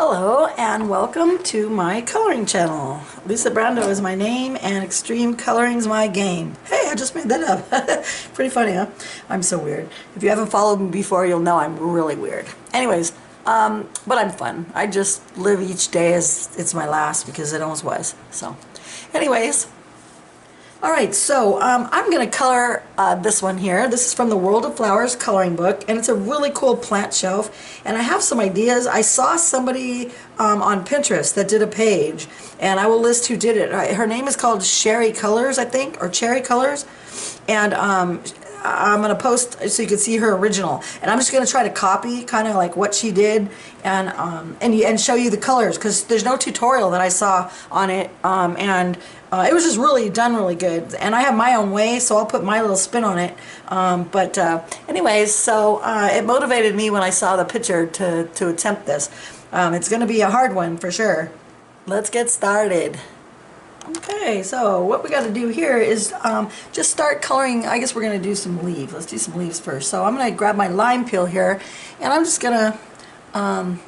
Hello and welcome to my coloring channel. Lisa Brando is my name and extreme coloring is my game. Hey, I just made that up. Pretty funny, huh? I'm so weird. If you haven't followed me before, you'll know I'm really weird. Anyways, but I'm fun. I just live each day as it's my last because it almost was. So, anyways. Alright, so I'm going to color this one here. This is from the World of Flowers coloring book, and it's a really cool plant shelf. And I have some ideas. I saw somebody on Pinterest that did a page, and I will list who did it. Her name is called Sherry Colors, I think, or Cherry Colors. And I'm going to post so you can see her original. And I'm just going to try to copy kind of like what she did and show you the colors, because there's no tutorial that I saw on it. It was just really done really good, and I have my own way, so I'll put my little spin on it. Anyways, so it motivated me when I saw the picture to attempt this. It's going to be a hard one for sure. Let's get started. Okay, so what we got to do here is just start coloring. I guess we're going to do some leaves. Let's do some leaves first. So I'm going to grab my lime peel here, and I'm just going to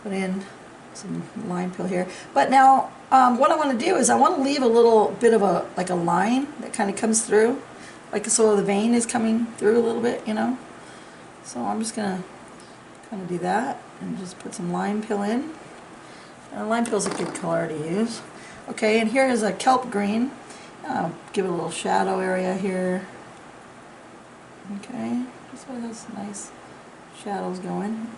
put in some lime peel here. But now what I want to do is I want to leave a little bit of a line that kind of comes through, like so the vein is coming through a little bit, you know. So I'm just going to kind of do that and just put some lime peel in. Lime peel is a good color to use. Okay, and here is a kelp green. I'll give it a little shadow area here. Okay, just so it has nice shadows going.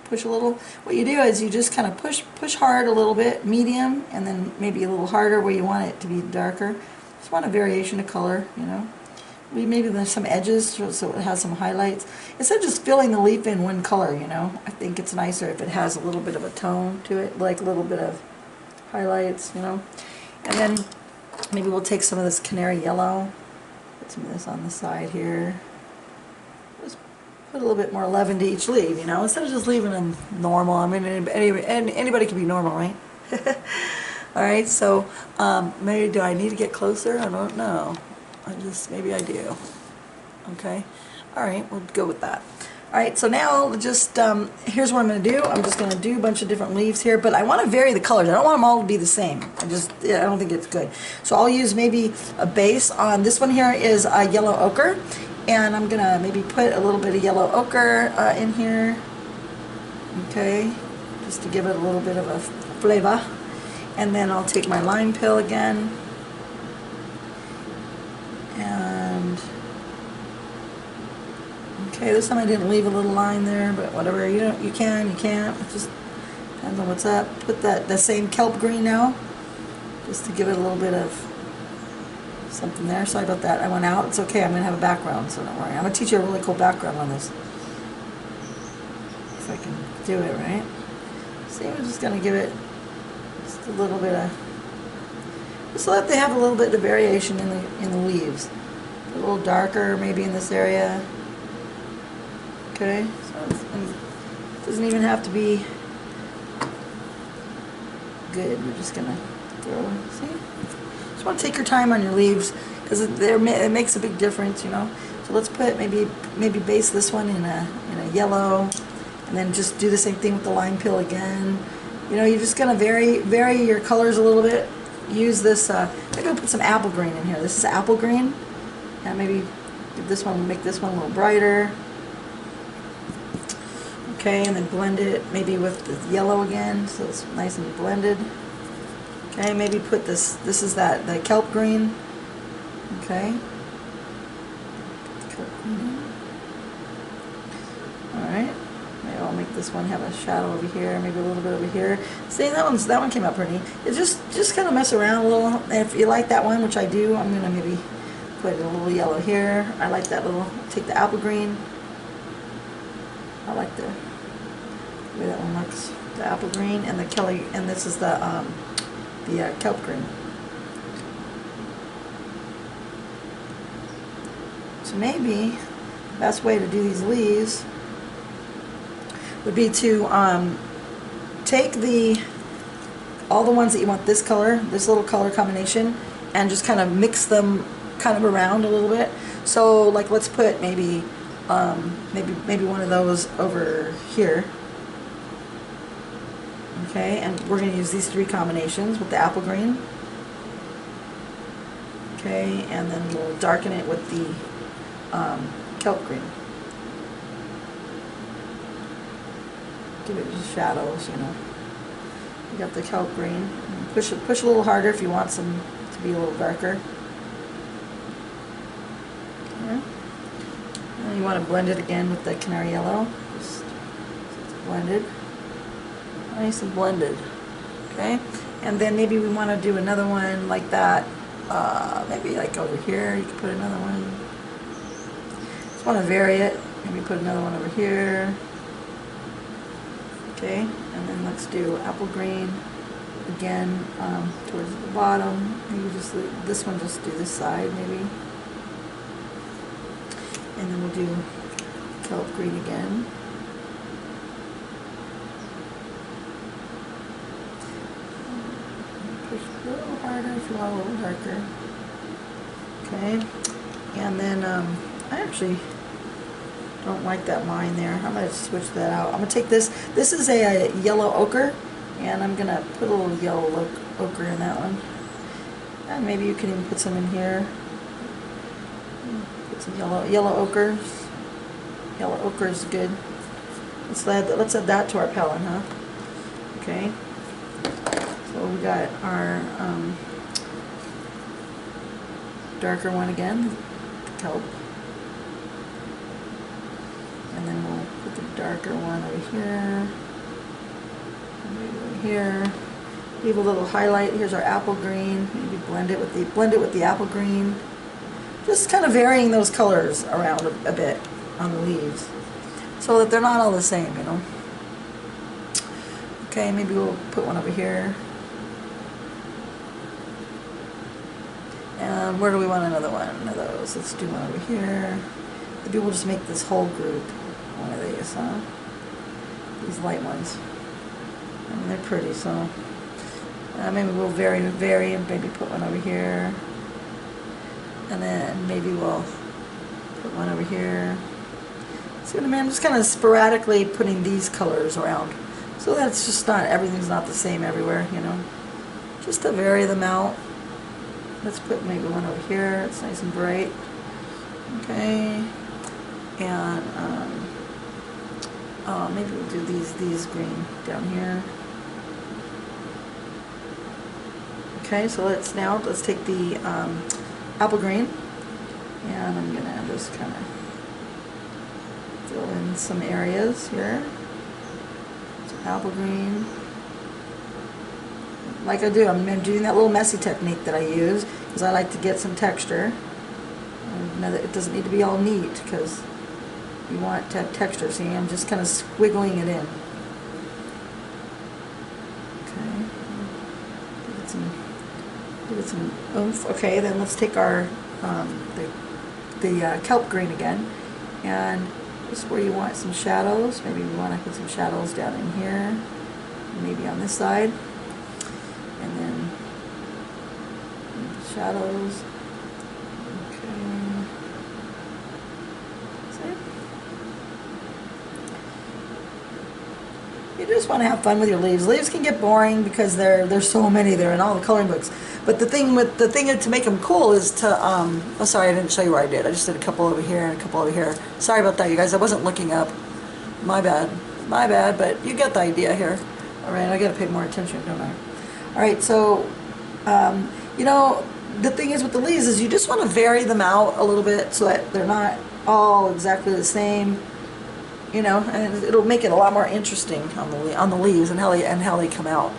Push a little. What you do is you just kind of push hard a little bit, medium, and then maybe a little harder where you want it to be darker. Just want a variation of color, you know. Maybe there's some edges so it has some highlights. Instead of just filling the leaf in one color, you know, I think it's nicer if it has a little bit of a tone to it, like a little bit of highlights, you know. And then maybe we'll take some of this canary yellow, put some of this on the side here. Just put a little bit more leaven to each leaf, you know, instead of just leaving them normal. I mean, anybody can be normal, right? Alright, so maybe do I need to get closer? I don't know. Maybe I do. Okay. Alright, we'll go with that. Alright, so now just, here's what I'm going to do. I'm just going to do a bunch of different leaves here, but I want to vary the colors. I don't want them all to be the same. I don't think it's good. So I'll use maybe a base on, this one here is a yellow ochre, and I'm going to maybe put a little bit of yellow ochre in here. Okay, just to give it a little bit of a flavor. And then I'll take my lime peel again. And okay, this time I didn't leave a little line there, but whatever, you can't. It just depends on what's up. Put the same kelp green now, just to give it a little bit of something there. Sorry about that. I went out. It's okay. I'm gonna have a background, so don't worry. I'm gonna teach you a really cool background on this, if I can do it right. See, we're just gonna give it just a little bit of, just let they have a little bit of variation in the leaves. A little darker maybe in this area. Okay, so it doesn't even have to be good. We're just gonna throw. See, just want to take your time on your leaves because it makes a big difference, you know. So let's put maybe base this one in a yellow, and then just do the same thing with the lime peel again. You know, you're just gonna vary your colors a little bit. Use this. Maybe I'll put some apple green in here. This is apple green, and maybe give this one, make this one a little brighter. Okay, and then blend it maybe with the yellow again, so it's nice and blended. Okay, maybe put this is the kelp green. Okay. Kelp green. Alright. Maybe I'll make this one have a shadow over here, maybe a little bit over here. See, that one came out pretty. It just kind of mess around a little. And if you like that one, which I do, I'm gonna maybe put a little yellow here. I like that little, take the apple green. I like the way that one looks. The apple green and the Kelly, and this is the kelp green. So maybe the best way to do these leaves would be to take all the ones that you want this color, this little color combination, and just kind of mix them kind of around a little bit. So like let's put maybe one of those over here. Okay, and we're going to use these three combinations with the apple green. Okay, and then we'll darken it with the kelp green. Give it just shadows, you know. You got the kelp green. Push a little harder if you want some to be a little darker. Okay. And you want to blend it again with the canary yellow. Just blended. Nice and blended. Okay, and then maybe we want to do another one like that. Maybe like over here, you could put another one. Just want to vary it. Maybe put another one over here. Okay, and then let's do apple green again towards the bottom. Maybe just this one, just do this side maybe. And then we'll do kelp green again. Push a little harder if you want a little darker. Okay, and then I actually don't like that line there. I'm going to switch that out. I'm going to take this. This is a yellow ochre, and I'm going to put a little yellow ochre in that one. And maybe you can even put some in here. Put some yellow ochre. Yellow ochre is good. Let's add that to our palette, huh? Okay. So we got our darker one again, the kelp. And then we'll put the darker one over here, maybe over here. Leave a little highlight. Here's our apple green. Maybe blend it with the apple green. Just kind of varying those colors around a bit on the leaves, so that they're not all the same, you know. Okay, maybe we'll put one over here. And where do we want another one of those? Let's do one over here. Maybe we'll just make this whole group one of these, huh? These light ones. I mean, they're pretty, so maybe we'll vary and maybe put one over here. And then maybe we'll put one over here. See what I mean? I'm just kind of sporadically putting these colors around, so that it's just not, everything's not the same everywhere, you know. Just to vary them out. Let's put maybe one over here. It's nice and bright. Okay. And maybe we'll do these green down here. Okay, so let's take the apple green, and I'm gonna just kind of fill in some areas here. Some apple green. Like I do, I'm doing that little messy technique that I use because I like to get some texture. And it doesn't need to be all neat because you want it to have texture. See, I'm just kind of squiggling it in. Okay, give it some oomph. Okay, then let's take our the kelp green again, and just where you want some shadows. Maybe we want to put some shadows down in here, maybe on this side. And then shadows. Okay. See? You just want to have fun with your leaves. Leaves can get boring because there's so many there in all the coloring books. But the thing to make them cool is to oh, sorry, I didn't show you where I did. I just did a couple over here and a couple over here. Sorry about that, you guys. I wasn't looking up. My bad. My bad. But you get the idea here. All right, I got to pay more attention, don't I? Alright, so, you know, the thing is with the leaves is you just want to vary them out a little bit so that they're not all exactly the same, you know, and it'll make it a lot more interesting on the leaves and how they come out.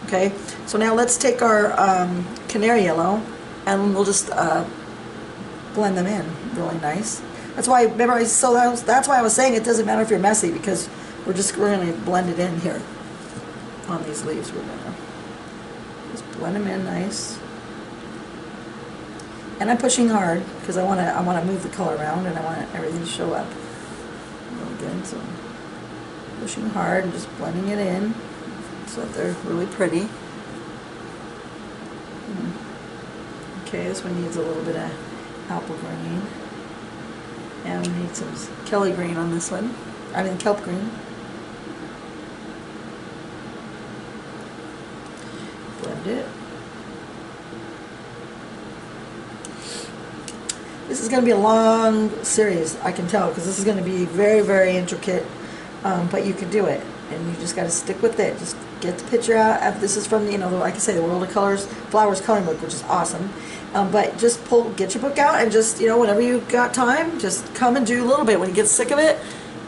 Okay, so now let's take our canary yellow and we'll just blend them in really nice. That's why, remember, that's why I was saying it doesn't matter if you're messy, because we're going to blend it in here on these leaves. We're going to just blend them in nice. And I'm pushing hard because I want to move the color around and I want everything to show up really good. So pushing hard and just blending it in so that they're really pretty. Okay, this one needs a little bit of apple green. And we need some Kelly green on this one. I mean kelp green. find it. This is going to be a long series, I can tell, because this is going to be very, very intricate, but you can do it, and you just got to stick with it. Just get the picture out. This is from, like I say, the World of Colors Flowers coloring book, which is awesome. But just get your book out and just, whenever you got time, just come and do a little bit. When you get sick of it,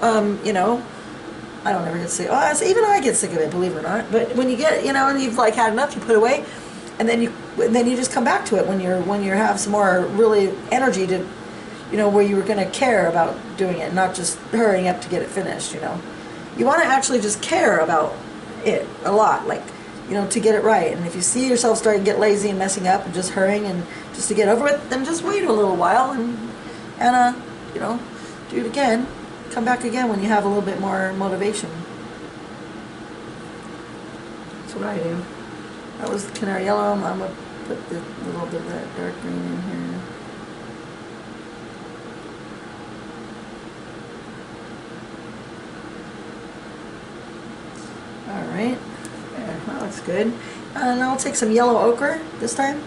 I don't ever get sick. Oh, even I get sick of it, believe it or not. But when you get, and you've like had enough, you put it away, and then you just come back to it when you have some more really energy to, where you were going to care about doing it, not just hurrying up to get it finished. You want to actually just care about it a lot, like, to get it right. And if you see yourself starting to get lazy and messing up and just hurrying and just to get over it, then just wait a little while and do it again. Come back again when you have a little bit more motivation. That's what I do. That was the canary yellow. I'm going to put the little bit of that dark green in here. Alright, that looks good. And I'll take some yellow ochre this time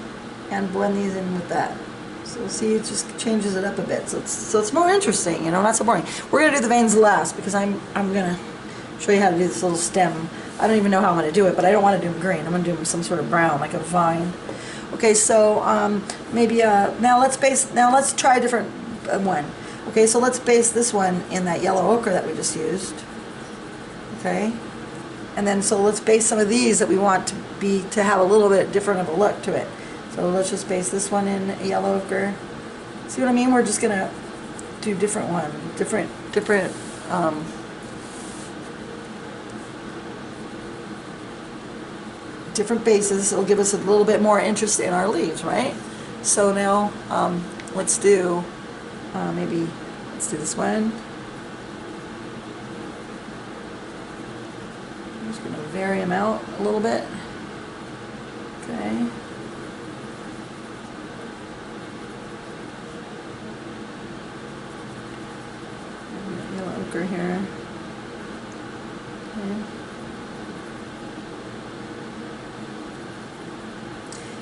and blend these in with that. So see, it just changes it up a bit. So it's more interesting, not so boring. We're going to do the veins last because I'm going to show you how to do this little stem. I don't even know how I'm going to do it, but I don't want to do them green. I'm going to do them some sort of brown, like a vine. Okay, so maybe now let's try a different one. Okay, so let's base this one in that yellow ochre that we just used. Okay, and then so let's base some of these that we want to have a little bit different of a look to it. So let's just base this one in yellow ochre. See what I mean? We're just gonna do different bases. It'll give us a little bit more interest in our leaves, right? So now let's do let's do this one. I'm just gonna vary them out a little bit. Okay. Yellow ochre here. Okay.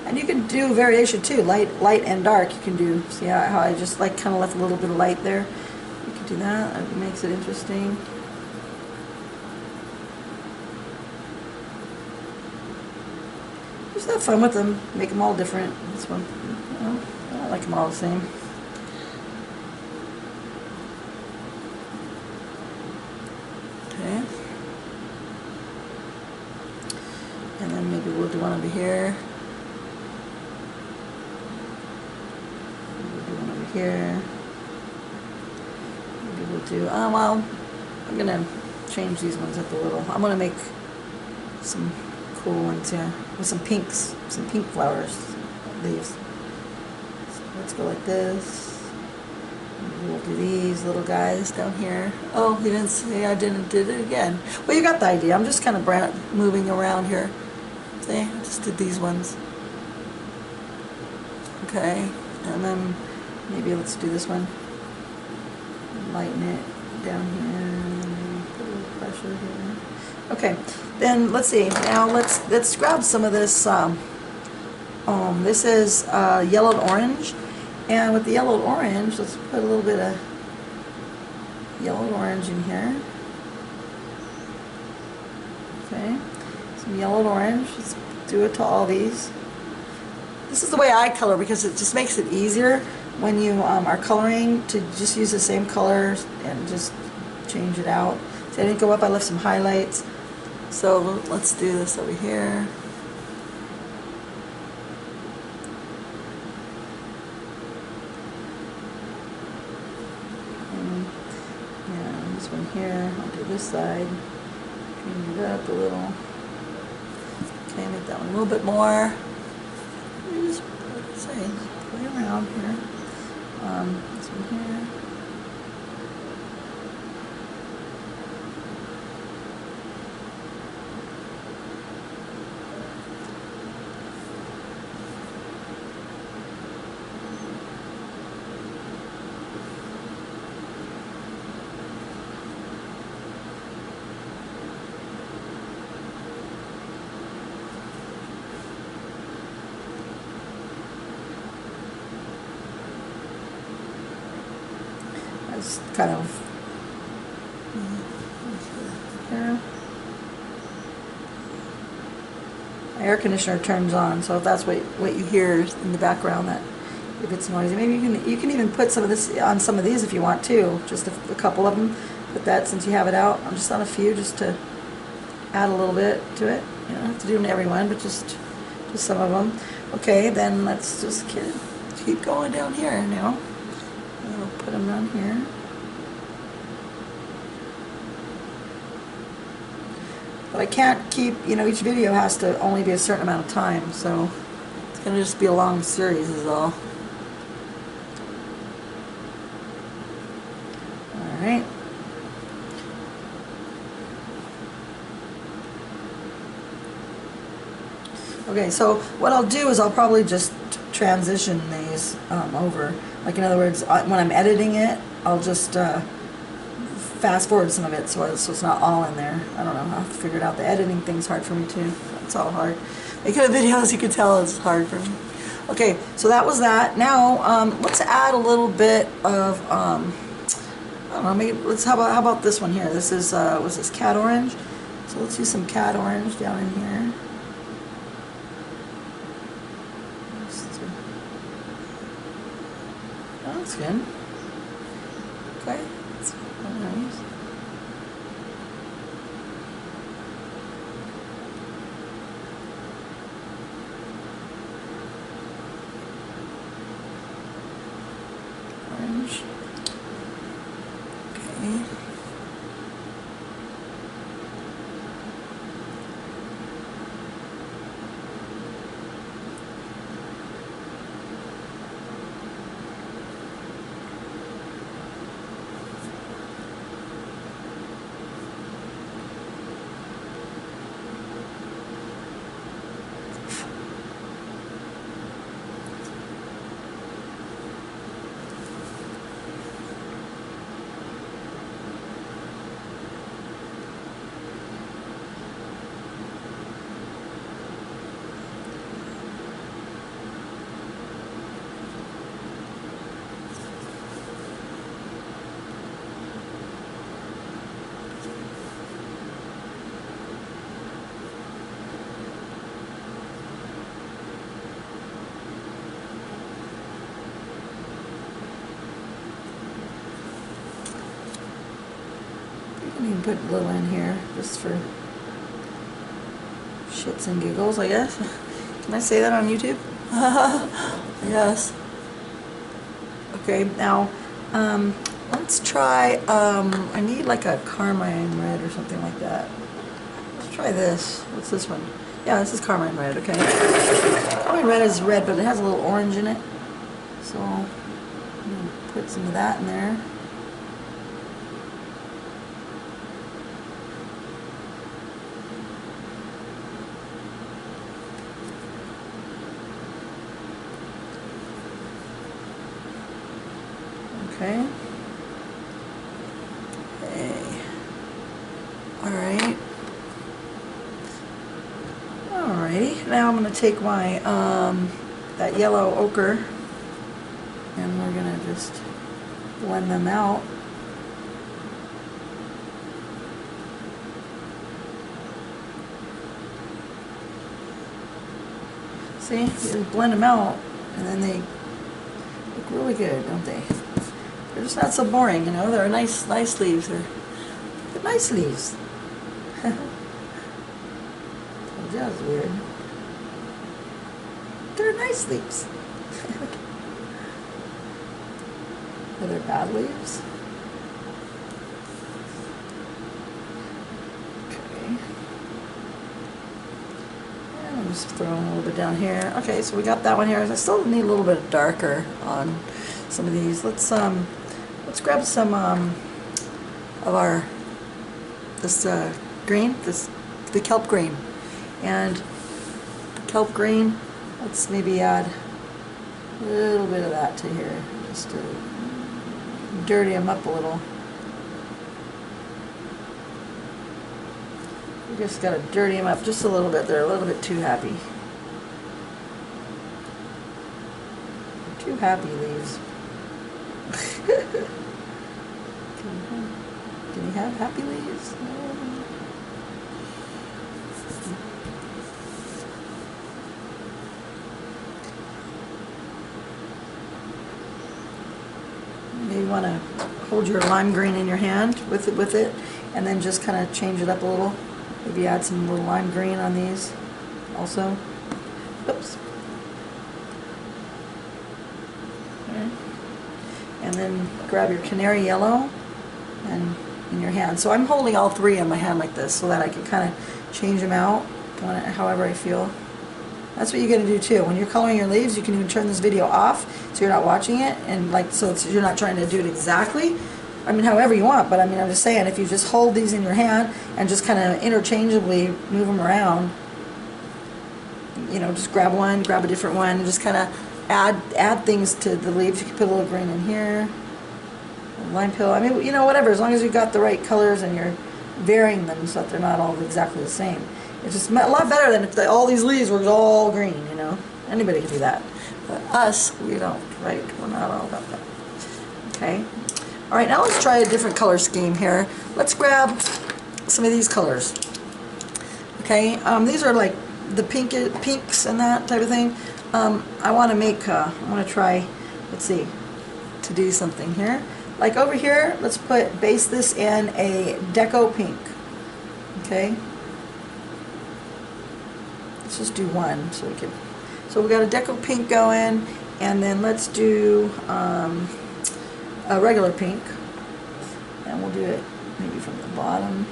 And you can do variation too, light and dark. You can do, see how I just like kind of left a little bit of light there? You can do that, it makes it interesting. Just have fun with them, make them all different. This one, I don't like them all the same. Okay. And then maybe we'll do one over here. Here. Maybe we'll do, well, I'm going to change these ones up a little. I'm going to make some cool ones here with some pinks, some pink flowers, leaves. So let's go like this. Maybe we'll do these little guys down here. Oh, you didn't see, I did it again. Well, you got the idea. I'm just kind of moving around here. See, I just did these ones. Okay, and then maybe let's do this one. Lighten it down here. Put a little pressure here. Okay, then let's see. Now let's grab some of this. This is yellowed orange, and with the yellowed orange, let's put a little bit of yellowed orange in here. Okay, some yellowed orange. Let's do it to all these. This is the way I color because it just makes it easier when you are coloring to just use the same colors and just change it out. See, I didn't go up, I left some highlights. So let's do this over here. And this one here, I'll do this side. Change it up a little. Okay, make that one a little bit more. Just play around here. This one here. just kind of here. My air conditioner turns on, so if that's what you hear in the background, that if it's noisy, maybe you can even put some of this on some of these if you want to, just a couple of them. Put that since you have it out. I'm just on a few just to add a little bit to it. You don't have to do them to everyone, but just some of them. Okay, then let's just keep going down here now. I'll put them down here. But I can't keep, each video has to only be a certain amount of time, so it's going to just be a long series is all. Alright. Okay, so what I'll do is I'll probably just transition these over. Like in other words, when I'm editing it, I'll just fast forward some of it so it's not all in there. I don't know, I'll have to figure it out. The editing thing's hard for me too. It's all hard. Making a video, as you can tell, is hard for me. Okay, so that was that. Now let's add a little bit of I don't know, maybe how about this one here? This is what's this, cat orange? So let's use some cat orange down in here. Oh, that's good. Okay, that's nice. Orange. Okay. You can put a little in here just for shits and giggles, I guess. Can I say that on YouTube? Yes. Okay, now let's try, I need like a carmine red or something like that. Let's try this. What's this one? Yeah, this is carmine red, okay. Carmine red is red, but it has a little orange in it. So I'm going to put some of that in there. Okay. Hey. Alright. Alrighty. Now I'm going to take my that yellow ochre and we're going to just blend them out. See? You just blend them out and then they look really good, don't they? They're just not so boring, you know. They're nice leaves. They're nice leaves. That was weird. They're nice leaves. Are they bad leaves? Okay. And I'm just throwing a little bit down here. Okay, so we got that one here. I still need a little bit darker on some of these. Let's grab some of our green, the kelp green, and kelp green. Let's maybe add a little bit of that to here, just to dirty them up a little. We just got to dirty them up just a little bit. They're a little bit too happy. Too happy leaves. Can you have happy leaves? Maybe you want to hold your lime green in your hand with it, and then just kind of change it up a little. Maybe add some little lime green on these also. Oops. Okay. And then grab your canary yellow and in your hand. So I'm holding all three in my hand like this so that I can kind of change them out however I feel. That's what you got to do too. When you're coloring your leaves, you can even turn this video off so you're not watching it, and like so you're not trying to do it exactly. I mean, however you want, but I mean, I'm just saying, if you just hold these in your hand and just kind of interchangeably move them around, you know, just grab one, grab a different one, and just kind of add things to the leaves. You can put a little green in here, a lime pill. I mean, you know, whatever. As long as you've got the right colors and you're varying them so that they're not all exactly the same. It's just a lot better than if all these leaves were all green, you know. Anybody can do that. But us, we don't, right? We're not all about that. Okay. All right, now let's try a different color scheme here. Let's grab some of these colors. Okay, these are like the pinks and that type of thing. I want to try, let's see, to do something here. Like over here, let's base this in a deco pink. Okay. Let's just do one so we can. So we got a deco pink going, and then let's do a regular pink, and we'll do it maybe from the bottom,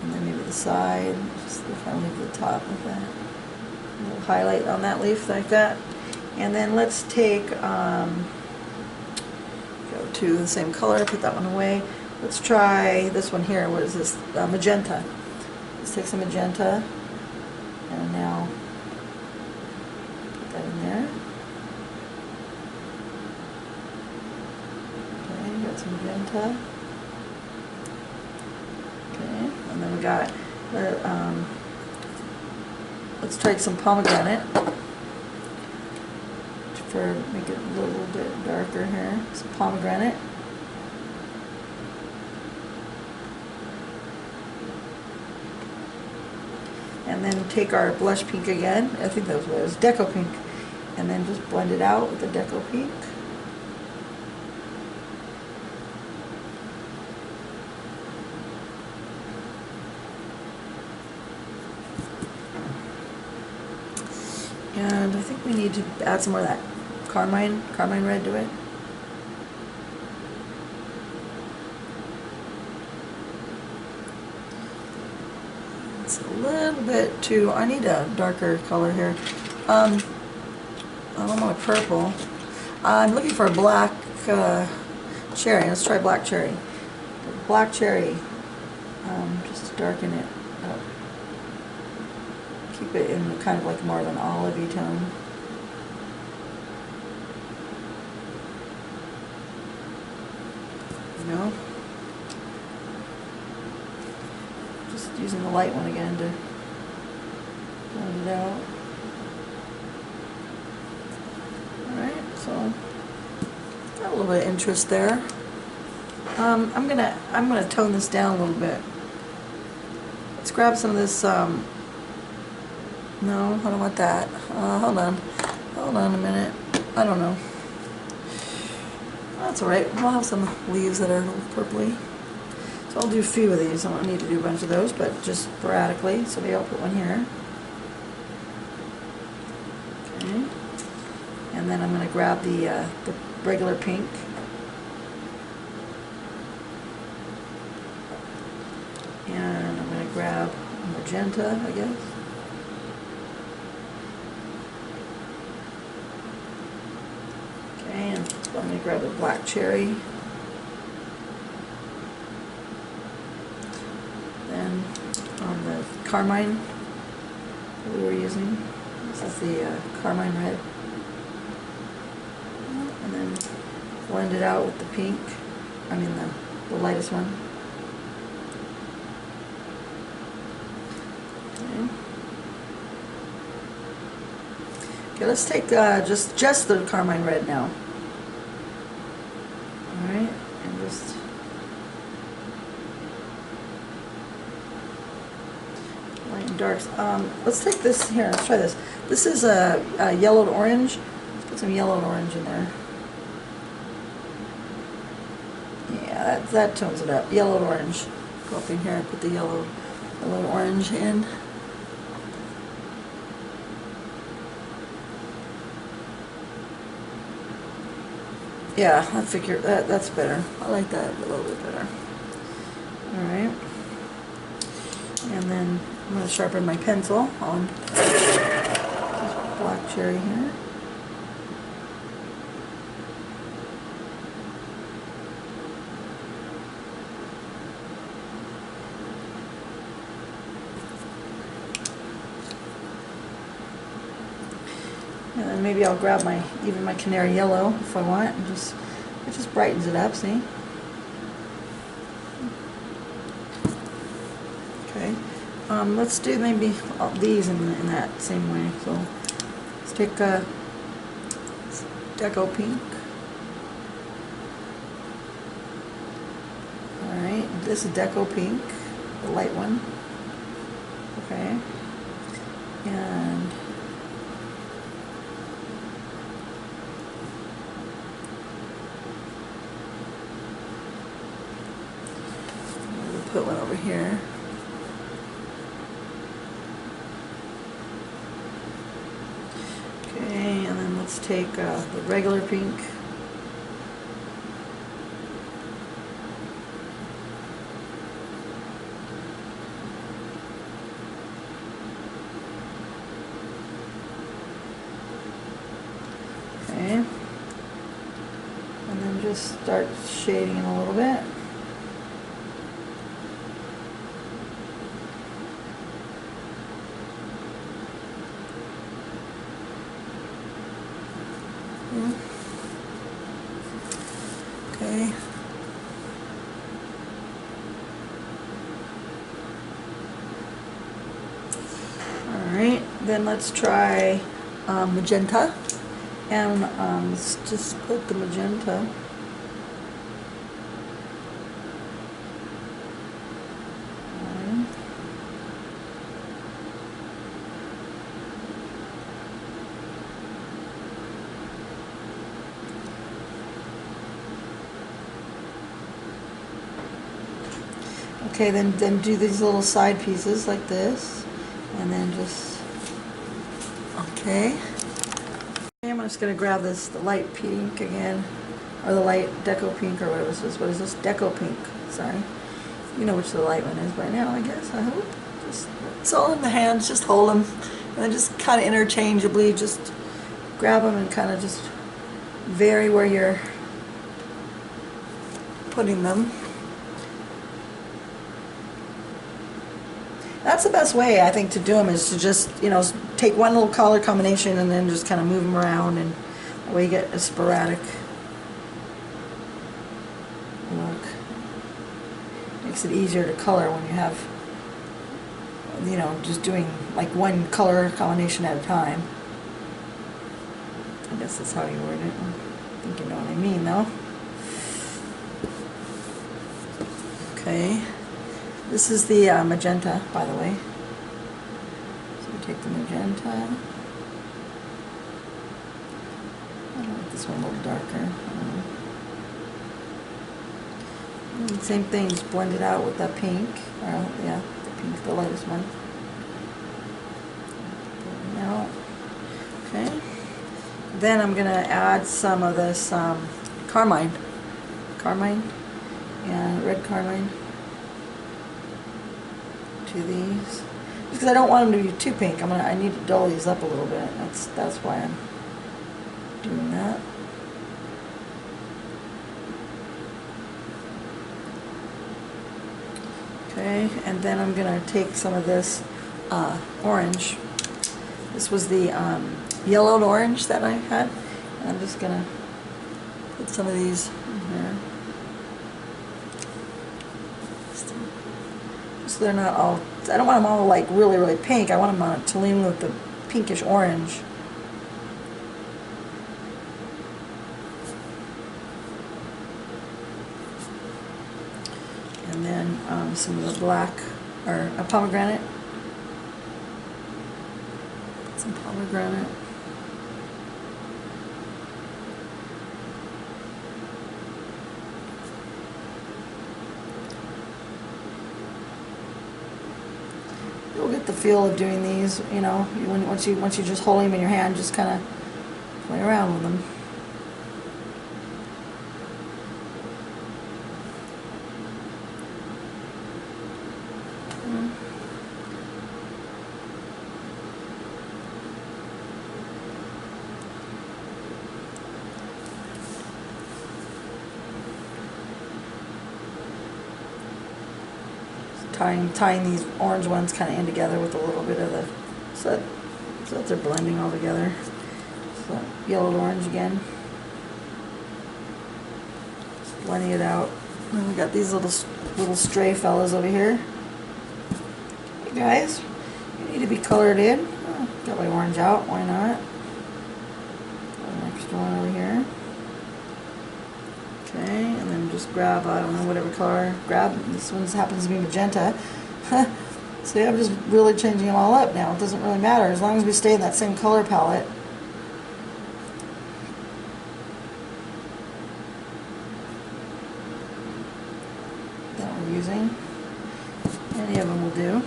and then maybe the side. Just kind of leave the top of that. A little highlight on that leaf like that, and then let's take go to the same color. Put that one away. Let's try this one here. What is this? Magenta. Let's take some magenta, and now put that in there. Okay, got some magenta. Okay, and then we got let's try some pomegranate for make it a little bit darker here. Some pomegranate. And then take our blush pink again. I think that was deco pink, and then just blend it out with the deco pink. And I think we need to add some more of that carmine red to it. It's a little bit too, I need a darker color here. I don't want a purple. I'm looking for a black cherry. Let's try black cherry. Black cherry, just to darken it up. Keep it in kind of like more of an olivey tone. You know? Just using the light one again to blend it out. Alright, so got a little bit of interest there. I'm gonna tone this down a little bit. Let's grab some of this. No, I don't want that. Hold on a minute. I don't know. That's alright. We'll have some leaves that are a little purpley. So I'll do a few of these. I don't need to do a bunch of those, but just sporadically. So maybe I'll put one here. Okay. And then I'm going to grab the regular pink. And I'm going to grab magenta, I guess. Okay, and I'm going to grab a black cherry. Then on the carmine that we were using, this is the carmine red. And then blend it out with the pink, I mean the lightest one. Okay, let's take just the carmine red now. darks. Let's take this here. Let's try this. This is a yellowed orange. Let's put some yellowed orange in there. Yeah, that tones it up. Yellowed orange. Go up in here and put the yellowed orange in. Yeah, I figure that's better. I like that a little bit better. All right. And then I'm going to sharpen my pencil on this black cherry here. And then maybe I'll grab even my canary yellow if I want, and it just brightens it up, see? Okay. Let's do maybe these in that same way. So let's take Deco Pink. Alright, this is Deco Pink, the light one. Okay. And we'll put one over here. Okay, and then let's take the regular pink. Okay, and then just start shading it a little bit. Okay. Alright, then let's try magenta. And let's just put the magenta. Okay, then do these little side pieces like this, and then just, okay. I'm just going to grab the light pink again, or the light Deco Pink, or whatever this is. What is this? Deco Pink, sorry. You know which the light one is by now, I guess, I hope. It's all in the hands, just hold them, and then just kind of interchangeably, just grab them and kind of just vary where you're putting them. That's the best way, I think, to do them, is to just, you know, take one little color combination and then just kind of move them around, and that way you get a sporadic look. Makes it easier to color when you have, you know, just doing like one color combination at a time. I guess that's how you word it. I think you know what I mean, though. Okay. This is the magenta, by the way. So we take the magenta. I like this one a little darker. And same thing, just blend it out with that pink. Or, yeah, the pink, the lightest one. Now, okay. Then I'm going to add some of this carmine and red carmine to these, because I don't want them to be too pink. I need to dull these up a little bit. That's why I'm doing that. Okay, and then I'm gonna take some of this orange. This was the yellowed orange that I had, and I'm just gonna put some of these in here. So they're not all, I don't want them all like really, really pink. I want them to lean with the pinkish orange. And then some of the black, or a pomegranate. some pomegranate. You'll get the feel of doing these, you know, once you just hold them in your hand, just kind of play around with them. Tying these orange ones kind of in together with a little bit of the, so that they're blending all together. So yellow to orange again. Just blending it out. And we got these little stray fellas over here. Hey guys, you need to be colored in. Oh, got my orange out, why not? Got an extra one over here. Okay, and then just grab, I don't know, whatever color. Grab, this one happens to be magenta. See, I'm just really changing them all up now. It doesn't really matter as long as we stay in that same color palette. That we're using. Any of them will do.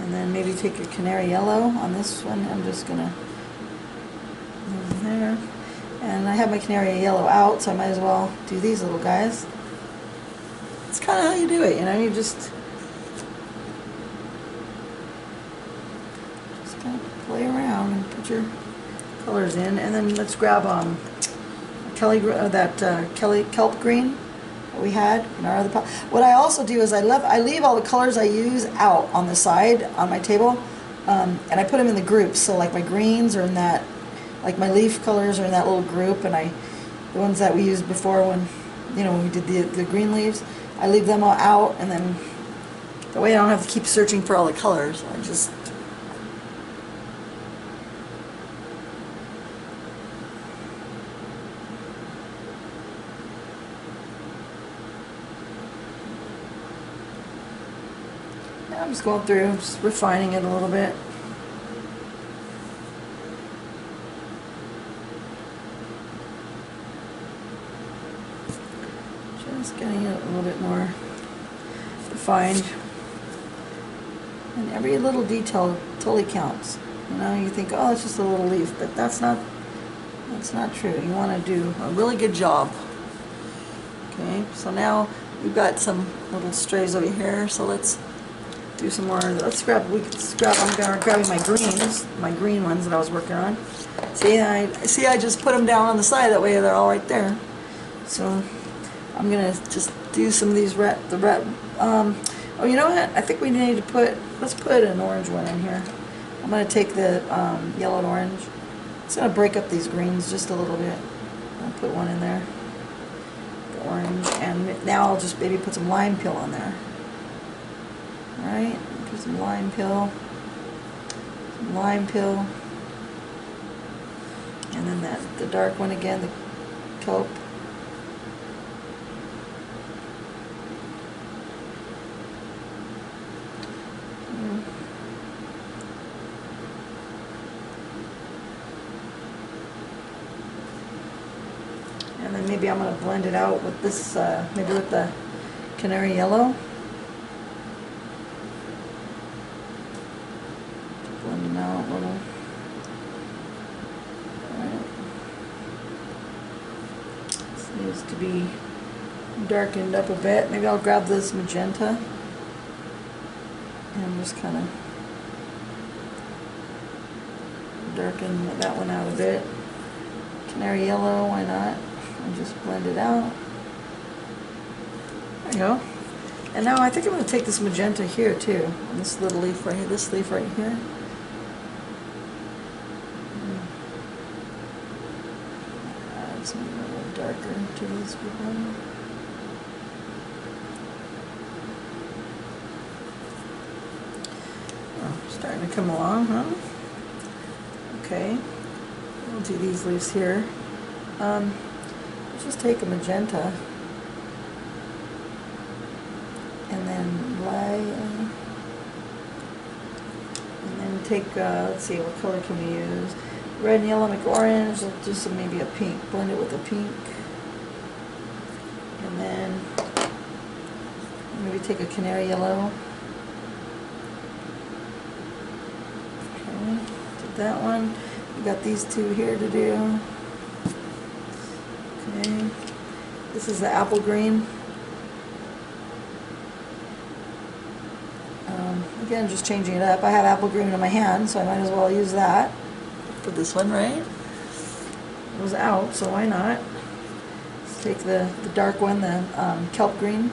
And then maybe take a canary yellow on this one. I'm just going to move there. And I have my canary yellow out, so I might as well do these little guys. It's kind of how you do it, you know, you just kind of play around and put your colors in. And then let's grab kelp green that we had in our other pot. What I also do is I leave all the colors I use out on the side on my table, and I put them in the groups. So like my greens are in that, like my leaf colors are in that little group, and the ones that we used before when we did the green leaves, I leave them all out, and then the way I don't have to keep searching for all the colors. I just I'm just going through, just refining it a little bit. Just getting it a little bit more defined. And every little detail totally counts. You know, you think, oh, it's just a little leaf, but that's not true. You want to do a really good job. Okay, so now we've got some little strays over here, so let's do some more. I'm grabbing my green ones that I was working on. See, I just put them down on the side, that way they're all right there. So I'm gonna just do some of these oh, you know what? I think we need to let's put an orange one in here. I'm gonna take the yellow and orange. It's gonna break up these greens just a little bit. I'll put one in there. The orange, and now I'll just maybe put some lime peel on there. Alright, put some lime peel, and then the dark one again, the kelp. And then maybe I'm going to blend it out with this, maybe with the canary yellow. Blend them out a little. Alright. This needs to be darkened up a bit. Maybe I'll grab this magenta and just kind of darken that one out a bit. Canary yellow, why not? And just blend it out. There you go. And now I think I'm going to take this magenta here too, on this little leaf right here, this leaf right here. Add something a little darker to these people. Oh, starting to come along, huh? Okay. We'll do these leaves here. Let's just take a magenta and then take, let's see, what color can we use? Red and yellow, make orange, let's do some, maybe a pink, blend it with a pink. And then maybe take a canary yellow. Okay, did that one. We got these two here to do. Okay, this is the apple green. Again, just changing it up. I have apple green in my hand, so I might as well use that for this one, right? It was out, so why not? Let's take the dark one, the kelp green.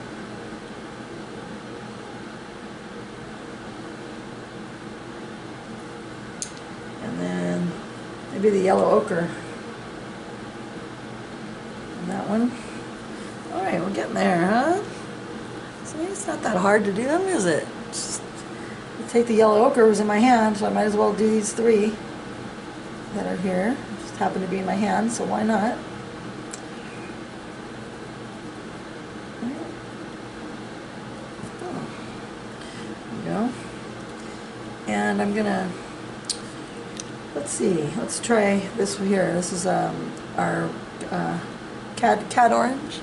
And then maybe the yellow ochre. And that one. Alright, we're getting there, huh? See, it's not that hard to do them, is it? Just take the yellow ochre, was in my hand, so I might as well do these three that are here. Just happen to be in my hand, so why not? Oh, there we go. And I'm gonna, let's see, let's try this here. This is our cat orange.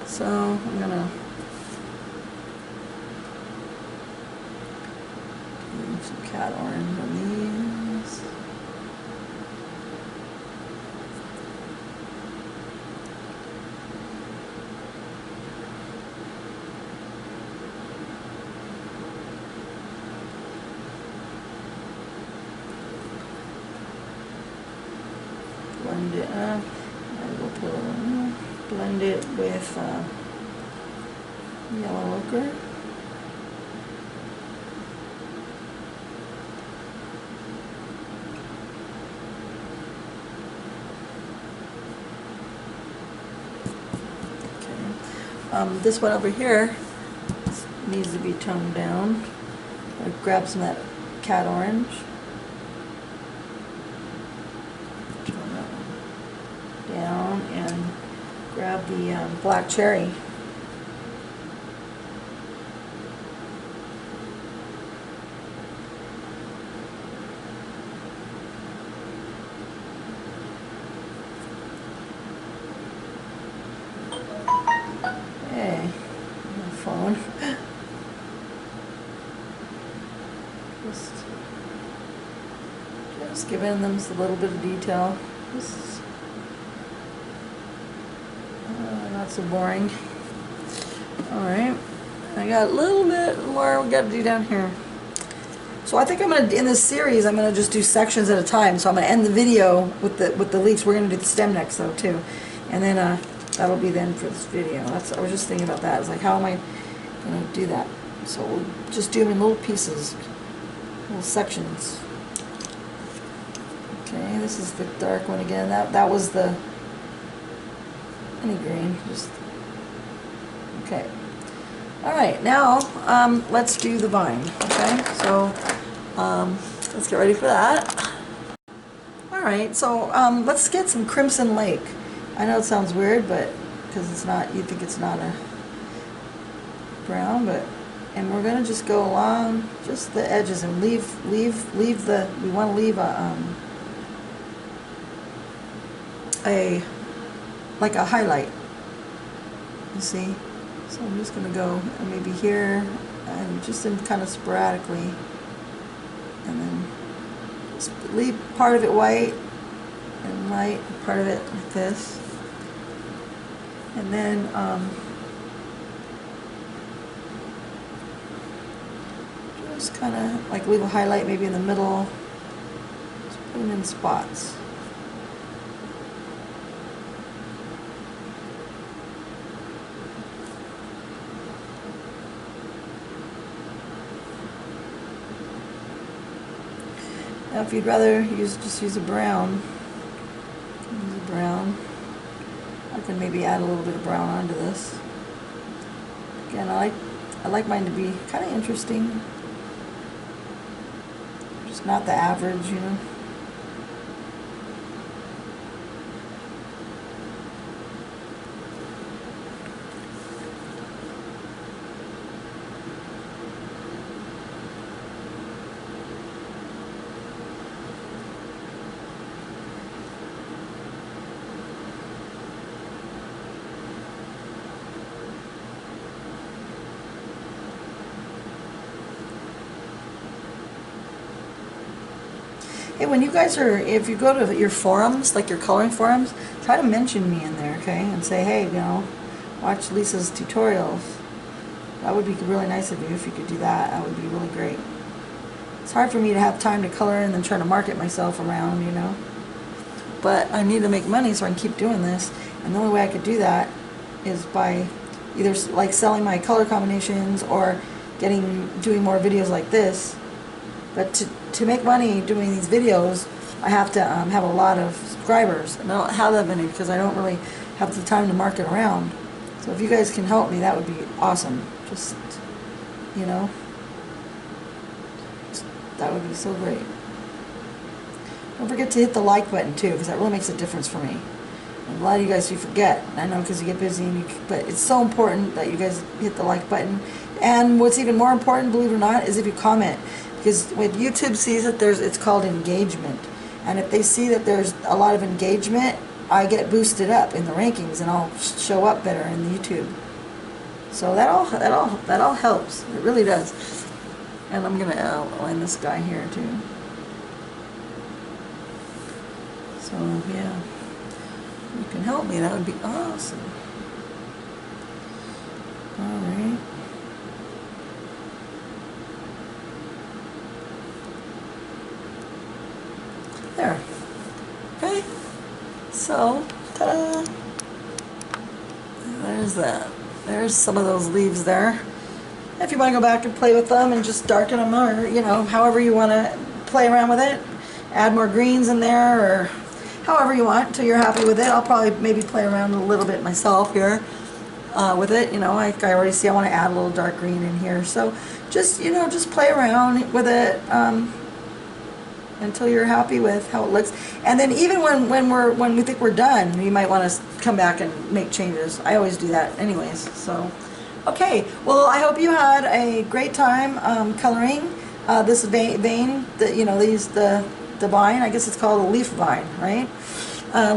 So I'm gonna do some cat orange on these. Blend it up. I will put blend it with yellow ochre. Okay. This one over here needs to be toned down. I grab some of that cat orange. Tone that one down and grab the black cherry. Okay, my phone. Just giving them a little bit of detail. Just, not so boring. Alright, I got a little bit more we got to do down here. So I think I'm going to, in this series, I'm going to just do sections at a time. So I'm going to end the video with the leaves. We're going to do the stem next though too. And then that'll be the end for this video. I was just thinking about that. It's like, how am I going to do that? So we'll just do them in little pieces, little sections. Okay, this is the dark one again. That was the honey green. Just okay. All right, now let's do the vine. Okay, so let's get ready for that. All right, so let's get some Crimson Lake. I know it sounds weird, but because it's not, you think it's not a brown, but and we're gonna just go along just the edges and leave the, we want to leave a like a highlight, you see. So I'm just gonna go maybe here and just in kind of sporadically, and then just leave part of it white and light, part of it like this, and then just kind of like leave a highlight maybe in the middle, just put them in spots. Now if you'd rather just use a brown, I can maybe add a little bit of brown onto this. Again, I like mine to be kind of interesting, just not the average, you know. Hey, when you guys are, if you go to your forums, like your coloring forums, try to mention me in there, okay? And say, hey, you know, watch Lisa's tutorials. That would be really nice of you if you could do that. That would be really great. It's hard for me to have time to color and then try to market myself around, you know. But I need to make money so I can keep doing this. And the only way I could do that is by either like selling my color combinations or doing more videos like this. But to make money doing these videos, I have to have a lot of subscribers. And I don't have that many because I don't really have the time to market around. So if you guys can help me, that would be awesome. Just, you know, that would be so great. Don't forget to hit the like button too, because that really makes a difference for me. And a lot of you guys, you forget. I know because you get busy, but it's so important that you guys hit the like button. And what's even more important, believe it or not, is if you comment. Because when YouTube sees that it's called engagement. And if they see that there's a lot of engagement, I get boosted up in the rankings and I'll show up better in YouTube. So that all helps. It really does. And I'm gonna outline this guy here too. So yeah, if you can help me, that would be awesome. All right. There. Okay. So, ta-da! There's that. There's some of those leaves there. If you want to go back and play with them and just darken them, or, you know, however you want to play around with it, add more greens in there, or however you want until you're happy with it. I'll probably maybe play around a little bit myself here with it. You know, I already see I want to add a little dark green in here. So just, you know, just play around with it until you're happy with how it looks. And then even when we think we're done, you might want to come back and make changes. I always do that anyways. So okay, well, I hope you had a great time coloring this vein, you know, the vine. I guess it's called a leaf vine, right?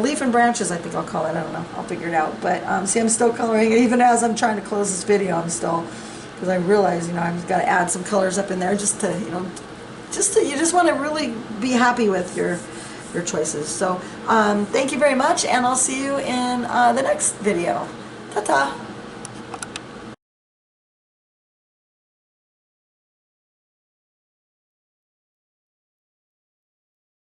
Leaf and branches, I think I'll call it. I don't know. I'll figure it out. But see, I'm still coloring. Even as I'm trying to close this video, I'm still, because I realize, you know, I've got to add some colors up in there just to, you know, you just want to really be happy with your choices. So thank you very much, and I'll see you in the next video. Ta-ta!